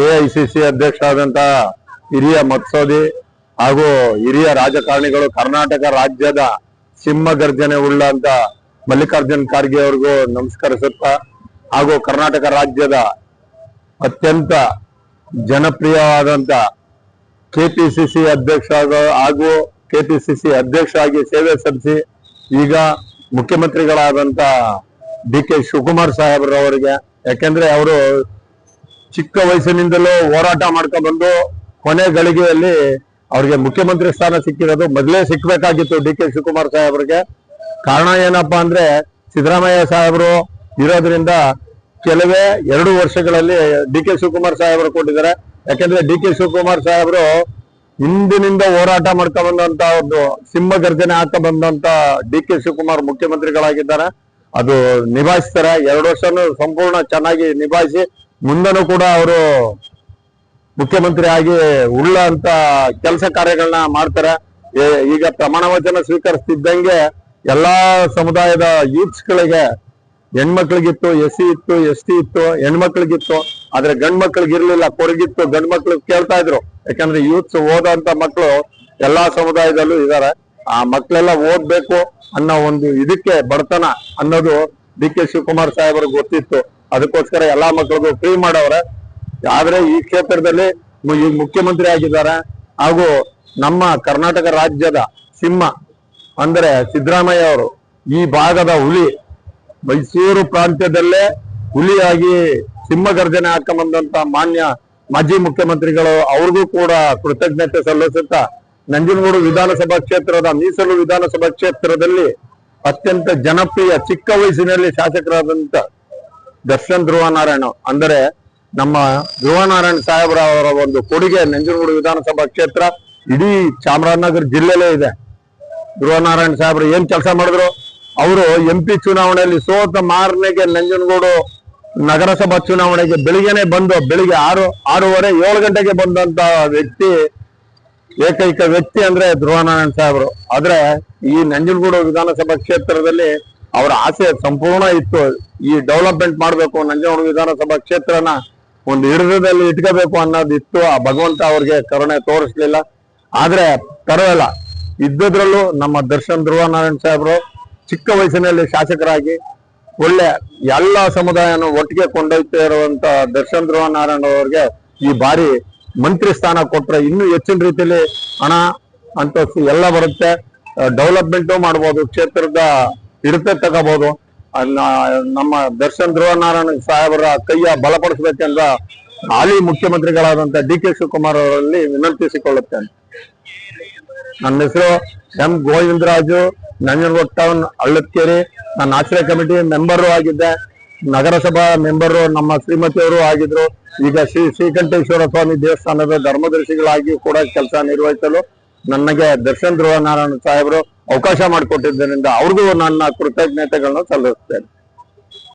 AICC ಅಧ್ಯಕ್ಷ ಆದಂತಹ ಹಿರಿಯ ಮತ್ಸೋದಿ ಹಾಗೂ ಹಿರಿಯ ರಾಜಕಾರಣಿಗಳು, ಕರ್ನಾಟಕ ರಾಜ್ಯದ ಸಿಂಹ ಗರ್ಜನೆ ಉಳ್ಳಂತ ಮಲ್ಲಿಕಾರ್ಜುನ್ ಖರ್ಗೆ ಅವ್ರಿಗೂ ನಮಸ್ಕರಿಸುತ್ತಾ, ಹಾಗೂ ಕರ್ನಾಟಕ ರಾಜ್ಯದ ಅತ್ಯಂತ ಜನಪ್ರಿಯವಾದಂತ ಕೆಪಿಸಿಸಿ ಅಧ್ಯಕ್ಷ ಹಾಗೂ ಕೆಪಿಸಿಸಿ ಅಧ್ಯಕ್ಷ ಆಗಿ ಸೇವೆ ಸಲ್ಲಿಸಿ ಈಗ ಮುಖ್ಯಮಂತ್ರಿಗಳಾದಂತ ಡಿ.ಕೆ. ಶಿವಕುಮಾರ್ ಸಾಹೇಬ್ರವರಿಗೆ, ಯಾಕೆಂದ್ರೆ ಅವರು ಚಿಕ್ಕ ವಯಸ್ಸಿನಿಂದಲೂ ಹೋರಾಟ ಮಾಡ್ಕೊಂಡು ಬಂದು ಕೊನೆ ಗಳಿಗೆಯಲ್ಲಿ ಅವ್ರಿಗೆ ಮುಖ್ಯಮಂತ್ರಿ ಸ್ಥಾನ ಸಿಕ್ಕಿರೋದು ಮೊದಲೇ ಸಿಕ್ಬೇಕಾಗಿತ್ತು ಡಿ.ಕೆ. ಶಿವಕುಮಾರ್ ಸಾಹೇಬ್ರಿಗೆ. ಕಾರಣ ಏನಪ್ಪಾ ಅಂದ್ರೆ ಸಿದ್ದರಾಮಯ್ಯ ಸಾಹೇಬರು ಇರೋದ್ರಿಂದ ಕೆಲವೇ 2 ವರ್ಷಗಳಲ್ಲಿ ಡಿ.ಕೆ. ಶಿವಕುಮಾರ್ ಸಾಹೇಬರು ಕೊಟ್ಟಿದ್ದಾರೆ. ಯಾಕಂದ್ರೆ ಡಿ.ಕೆ. ಶಿವಕುಮಾರ್ ಸಾಹೇಬರು ಹಿಂದಿನಿಂದ ಹೋರಾಟ ಮಾಡ್ಕೊಂಡ್ ಬಂದಂತ ಒಂದು ಸಿಂಹ ಗರ್ಜನೆ ಹಾಕ ಬಂದಂತ ಡಿ.ಕೆ. ಶಿವಕುಮಾರ್ ಮುಖ್ಯಮಂತ್ರಿಗಳಾಗಿದ್ದಾರೆ. ಅದು ನಿಭಾಯಿಸ್ತಾರೆ. 2 ವರ್ಷನೂ ಸಂಪೂರ್ಣ ಚೆನ್ನಾಗಿ ನಿಭಾಯಿಸಿ ಮುಂದನೂ ಕೂಡ ಅವರು ಮುಖ್ಯಮಂತ್ರಿ ಆಗಿ ಉಳ್ಳ ಅಂತ ಕೆಲಸ ಕಾರ್ಯಗಳನ್ನ ಮಾಡ್ತಾರೆ. ಈಗ ಪ್ರಮಾಣ ವಚನ ಸ್ವೀಕರಿಸ್ತಿದ್ದಂಗೆ ಎಲ್ಲಾ ಸಮುದಾಯದ ಯೂತ್ಸ್ ಗಳಿಗೆ, ಹೆಣ್ಮಕ್ಳಿಗಿತ್ತು, ಎಸ್ಸಿ ಇತ್ತು, ಎಸ್ಟಿ ಇತ್ತು, ಹೆಣ್ಮಕ್ಳಿಗಿತ್ತು, ಆದ್ರೆ ಗಂಡ್ ಮಕ್ಳಿಗೆ ಇರ್ಲಿಲ್ಲ, ಕೊರಗಿತ್ತು. ಗಂಡ್ ಮಕ್ಳು ಕೇಳ್ತಾ ಇದ್ರು, ಯಾಕಂದ್ರೆ ಯೂತ್ಸ್ ಓದಂತ ಮಕ್ಳು ಎಲ್ಲಾ ಸಮುದಾಯದಲ್ಲೂ ಇದಾರೆ. ಆ ಮಕ್ಳೆಲ್ಲ ಓದ್ಬೇಕು ಅನ್ನೋ ಒಂದು ಇದಕ್ಕೆ ಬಡತನ ಅನ್ನೋದು ಡಿ.ಕೆ. ಶಿವಕುಮಾರ್ ಸಾಹೇಬ್ರಿಗೆ ಗೊತ್ತಿತ್ತು. ಅದಕ್ಕೋಸ್ಕರ ಎಲ್ಲಾ ಮಕ್ಳಿಗೂ ಫ್ರೀ ಮಾಡವ್ರೆ. ಆದ್ರೆ ಈ ಕ್ಷೇತ್ರದಲ್ಲಿ ಈಗ ಮುಖ್ಯಮಂತ್ರಿ ಆಗಿದ್ದಾರೆ. ಹಾಗೂ ನಮ್ಮ ಕರ್ನಾಟಕ ರಾಜ್ಯದ ಸಿಂಹ ಅಂದ್ರೆ ಸಿದ್ದರಾಮಯ್ಯ ಅವರು, ಈ ಭಾಗದ ಹುಲಿ, ಮೈಸೂರು ಪ್ರಾಂತ್ಯದಲ್ಲೇ ಹುಲಿಯಾಗಿ ಸಿಂಹ ಗರ್ಜನೆ ಹಾಕೊಂಬಂದಂತ ಮಾನ್ಯ ಮಾಜಿ ಮುಖ್ಯಮಂತ್ರಿಗಳು, ಅವ್ರಿಗೂ ಕೂಡ ಕೃತಜ್ಞತೆ ಸಲ್ಲಿಸುತ್ತಾ, ನಂಜನಗೂಡು ವಿಧಾನಸಭಾ ಕ್ಷೇತ್ರದ ಮೀಸಲು ವಿಧಾನಸಭಾ ಕ್ಷೇತ್ರದಲ್ಲಿ ಅತ್ಯಂತ ಜನಪ್ರಿಯ ಚಿಕ್ಕ ವಯಸ್ಸಿನಲ್ಲಿ ಶಾಸಕರಾದಂತ ದರ್ಶನ್ ಧ್ರುವನಾರಾಯಣ ಅಂದರೆ ನಮ್ಮ ಧ್ರುವನಾರಾಯಣ ಸಾಹೇಬ್ರ ಅವರ ಒಂದು ಕೊಡುಗೆ ನಂಜನಗೂಡು ವಿಧಾನಸಭಾ ಕ್ಷೇತ್ರ ಇಡೀ ಚಾಮರಾಜನಗರ ಜಿಲ್ಲೆಲೇ ಇದೆ. ಧ್ರುವನಾರಾಯಣ ಸಾಹೇಬ್ರು ಏನ್ ಕೆಲಸ ಮಾಡಿದ್ರು, ಅವರು MP ಚುನಾವಣೆಯಲ್ಲಿ ಸೋತ ಮಾರನೆಗೆ ನಂಜನಗೂಡು ನಗರಸಭಾ ಚುನಾವಣೆಗೆ ಬೆಳಿಗ್ಗೆನೆ ಬಂದು, ಬೆಳಿಗ್ಗೆ 6:30 7 ಗಂಟೆಗೆ ಬಂದಂತ ವ್ಯಕ್ತಿ, ಏಕೈಕ ವ್ಯಕ್ತಿ ಅಂದ್ರೆ ಧ್ರುವನಾರಾಯಣ ಸಾಹೇಬ್ರು. ಆದ್ರೆ ಈ ನಂಜನಗೂಡು ವಿಧಾನಸಭಾ ಕ್ಷೇತ್ರದಲ್ಲಿ ಅವರ ಆಸೆ ಸಂಪೂರ್ಣ ಇತ್ತು. ಈ ಡೆವಲಪ್ಮೆಂಟ್ ಮಾಡ್ಬೇಕು, ನಂಜನಗೂಡು ವಿಧಾನಸಭಾ ಕ್ಷೇತ್ರನ ಒಂದು ಹಿಡಿತದಲ್ಲಿ ಇಟ್ಕೋಬೇಕು ಅನ್ನೋದಿತ್ತು. ಆ ಭಗವಂತ ಅವ್ರಿಗೆ ಕರುಣೆ ತೋರಿಸ್ಲಿಲ್ಲ. ಆದ್ರೆ ಪರವಾಗಿಲ್ಲ, ಇದ್ದದ್ರಲ್ಲೂ ನಮ್ಮ ದರ್ಶನ್ ಧ್ರುವನಾರಾಯಣ ಸಾಹೇಬ್ರು ಚಿಕ್ಕ ವಯಸ್ಸಿನಲ್ಲಿ ಶಾಸಕರಾಗಿ ಒಳ್ಳೆ ಎಲ್ಲ ಸಮುದಾಯನ ಒಟ್ಟಿಗೆ ಕೊಂಡೊಯ್ತಾ ಇರುವಂತ ದರ್ಶನ್ ಧ್ರುವನಾರಾಯಣ ಅವರಿಗೆ ಈ ಬಾರಿ ಮಂತ್ರಿ ಸ್ಥಾನ ಕೊಟ್ರೆ ಇನ್ನೂ ಹೆಚ್ಚಿನ ರೀತಿಯಲ್ಲಿ ಹಣ ಅಂತಸ್ತು ಎಲ್ಲ ಬರುತ್ತೆ. ಡೆವಲಪ್ಮೆಂಟ್ ಮಾಡ್ಬೋದು, ಕ್ಷೇತ್ರದ ಹಿಡಿತ ತಗೋಬಹುದು. ನಮ್ಮ ದರ್ಶನ್ ಧ್ರುವನಾರಾಯಣ ಸಾಹೇಬರ ಕೈಯ ಬಲಪಡಿಸಬೇಕೆಂದ ಹಾಲಿ ಮುಖ್ಯಮಂತ್ರಿಗಳಾದಂತ ಡಿ.ಕೆ. ಶಿವಕುಮಾರ್ ಅವರಲ್ಲಿ ವಿನಂತಿಸಿಕೊಳ್ಳುತ್ತೇನೆ. ನನ್ನ ಹೆಸರು ಎಂ ಗೋವಿಂದರಾಜು, ನಂಜನಗೂಡು ಟೌನ್ ಹಳ್ಳದಕೇರಿ. ನಾನು ಆಶ್ರಯ ಕಮಿಟಿ ಮೆಂಬರು ಆಗಿದ್ದೆ, ನಗರಸಭಾ ಮೆಂಬರು ನಮ್ಮ ಶ್ರೀಮತಿಯವರು ಆಗಿದ್ರು. ಈಗ ಶ್ರೀಕಂಠೇಶ್ವರ ಸ್ವಾಮಿ ದೇವಸ್ಥಾನದ ಧರ್ಮದರ್ಶಿಗಳಾಗಿ ಕೂಡ ಕೆಲಸ ನಿರ್ವಹಿಸಲು ನನಗೆ ದರ್ಶನ್ ಧ್ರುವನಾರಾಯಣ ಸಾಹೇಬರು ಅವಕಾಶ ಮಾಡಿಕೊಟ್ಟಿದ್ದರಿಂದ ಅವ್ರಿಗೂ ನನ್ನ ಕೃತಜ್ಞತೆಗಳನ್ನ ಸಲ್ಲಿಸ್ತೇನೆ.